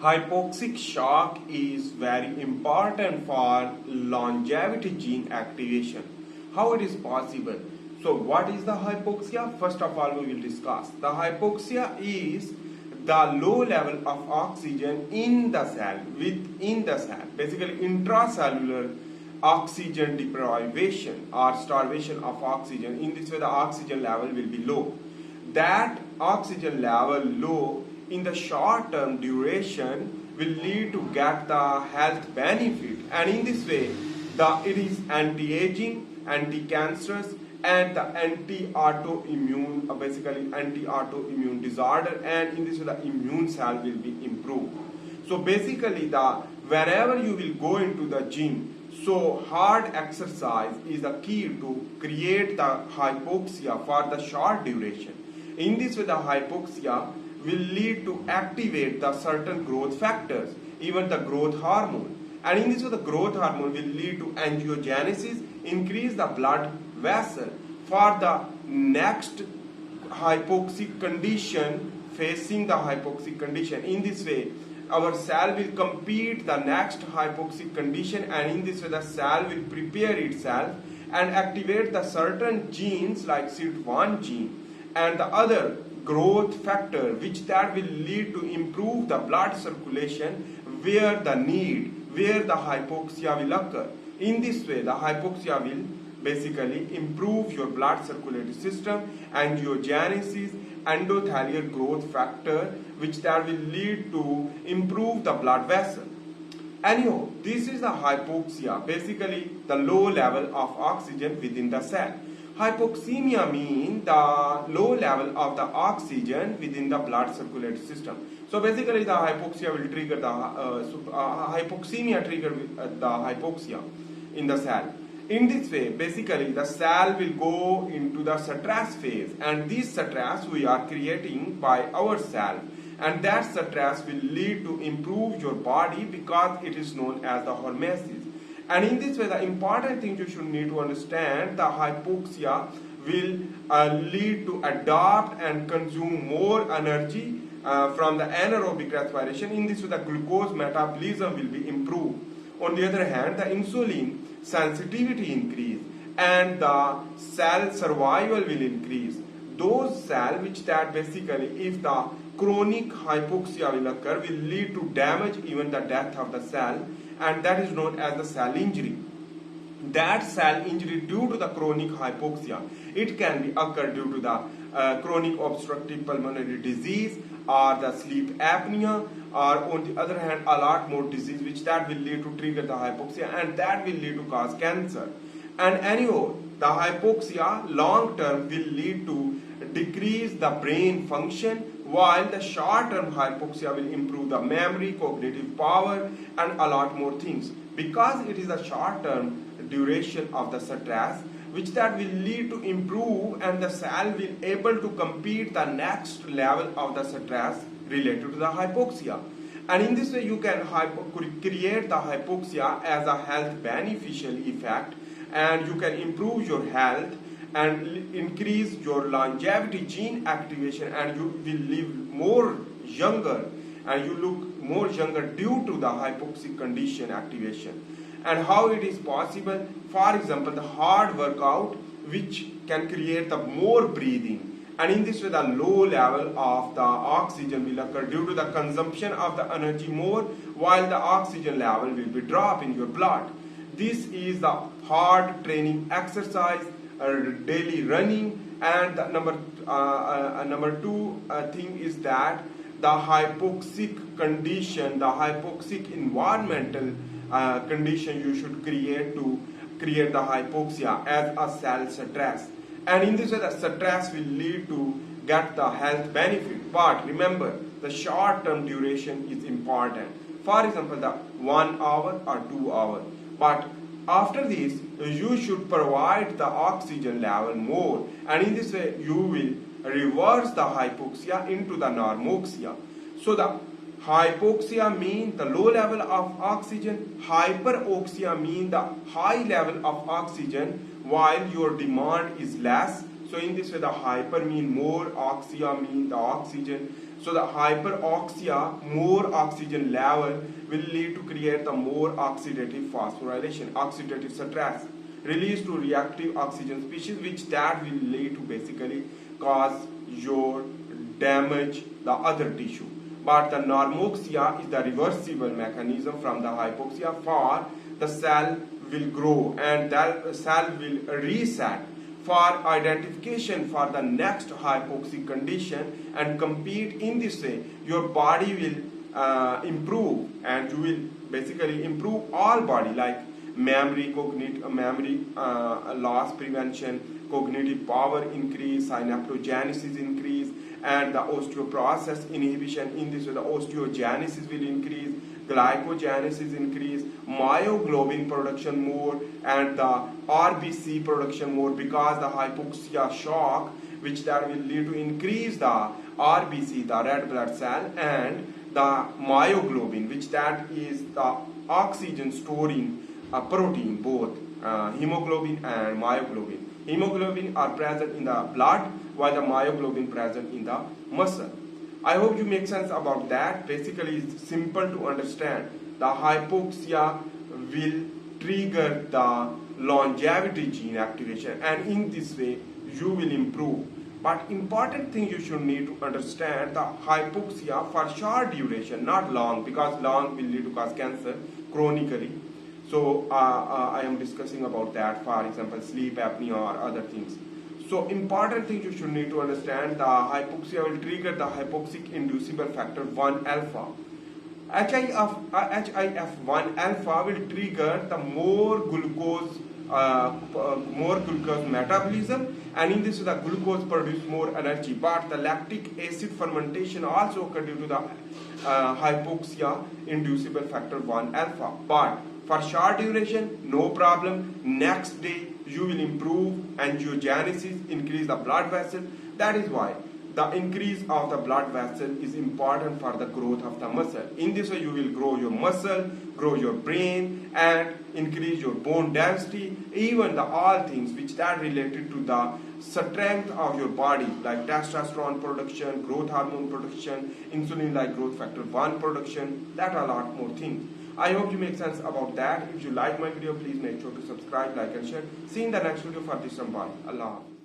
Hypoxic shock is very important for longevity gene activation. How it is possible? So what is the hypoxia? First of all, we will discuss. The hypoxia is the low level of oxygen in the cell, within the cell. Basically intracellular oxygen deprivation or starvation of oxygen. In this way the oxygen level will be low. That oxygen level low in the short term duration will lead to get the health benefit, and in this way it is anti-aging, anti-cancerous and the anti-autoimmune, basically anti-autoimmune disorder, and in this way the immune cell will be improved. So basically whenever you will go into the gym, so hard exercise is the key to create the hypoxia for the short duration. In this way the hypoxia will lead to activate the certain growth factors, even the growth hormone. And in this way the growth hormone will lead to angiogenesis, increase the blood vessel for the next hypoxic condition, facing the hypoxic condition. In this way our cell will compete the next hypoxic condition, and in this way the cell will prepare itself and activate the certain genes like SIT1 gene and the other growth factor, which that will lead to improve the blood circulation where the hypoxia will occur. In this way the hypoxia will basically improve your blood circulatory system, angiogenesis, endothelial growth factor, which that will lead to improve the blood vessel. Anyhow, this is the hypoxia, basically the low level of oxygen within the cell. Hypoxemia means the low level of the oxygen within the blood circulatory system. So basically the hypoxia will trigger the hypoxemia trigger the hypoxia in the cell. In this way, basically the cell will go into the stress phase, and this stress we are creating by ourselves, and that stress will lead to improve your body because it is known as the hormesis. And in this way the important thing you should need to understand, the hypoxia will lead to adopt and consume more energy from the anaerobic respiration. In this way the glucose metabolism will be improved. On the other hand, the insulin sensitivity increase and the cell survival will increase. Those cells which that basically, if the chronic hypoxia will occur, will lead to damage, even the death of the cell, and that is known as the cell injury. That cell injury due to the chronic hypoxia, it can be occur due to the chronic obstructive pulmonary disease or the sleep apnea, or on the other hand a lot more disease which that will lead to trigger the hypoxia, and that will lead to cause cancer. And anyhow, the hypoxia long term will lead to decrease the brain function, while the short term hypoxia will improve the memory, cognitive power and a lot more things, because it is a short term duration of the stress which that will lead to improve, and the cell will able to compete the next level of the stress related to the hypoxia. And in this way you can create the hypoxia as a health beneficial effect, and you can improve your health and increase your longevity gene activation, and you will live more younger and you look more younger due to the hypoxic condition activation. And how it is possible? For example, the hard workout which can create the more breathing, and in this way the low level of the oxygen will occur due to the consumption of the energy more, while the oxygen level will be drop in your blood. This is the hard training exercise, daily running. And the number two thing is that the hypoxic condition, the hypoxic environmental condition you should create to create the hypoxia as a cell stress. And in this way the stress will lead to get the health benefit. But remember, the short term duration is important. For example, the 1 hour or 2 hours. But after this you should provide the oxygen level more, and in this way you will reverse the hypoxia into the normoxia. So the hypoxia means the low level of oxygen, hyperoxia means the high level of oxygen while your demand is less, So in this way, the hyper mean more, oxia mean the oxygen. So the hyperoxia, more oxygen level will lead to create the more oxidative phosphorylation, oxidative stress, release to reactive oxygen species, which that will lead to basically cause your damage the other tissue. But the normoxia is the reversible mechanism from the hypoxia, for the cell will grow and that cell will reset for identification for the next hypoxic condition and compete. In this way, your body will improve, and you will basically improve all body like memory, loss prevention, cognitive power increase, synaptogenesis increase, and the osteoporosis inhibition. In this way, the osteogenesis will increase, glycogenesis increase, myoglobin production more, and the RBC production more, because the hypoxia shock, which that will lead to increase the RBC, the red blood cell, and the myoglobin, which that is the oxygen storing protein, both hemoglobin and myoglobin. Hemoglobin are present in the blood, while the myoglobin present in the muscle. I hope you make sense about that. Basically, it's simple to understand. The hypoxia will trigger the longevity gene activation, and in this way, you will improve. But important thing you should need to understand, the hypoxia for short duration, not long, because long will lead to cause cancer chronically. So I am discussing about that, for example, sleep apnea or other things. So important thing you should need to understand, the hypoxia will trigger the hypoxic inducible factor 1 alpha. HIF1 alpha will trigger the more glucose metabolism, and in this the glucose produce more energy. But the lactic acid fermentation also occur due to the hypoxia inducible factor 1 alpha. But for short duration, no problem. Next day, you will improve angiogenesis, increase the blood vessel. That is why the increase of the blood vessel is important for the growth of the muscle. In this way, you will grow your muscle, grow your brain, and increase your bone density, even the all things which are related to the strength of your body, like testosterone production, growth hormone production, insulin like growth factor 1 production, that are a lot more things. I hope you make sense about that. If you like my video, please make sure to subscribe, like and share. See you in the next video for this. Allah Hafiz.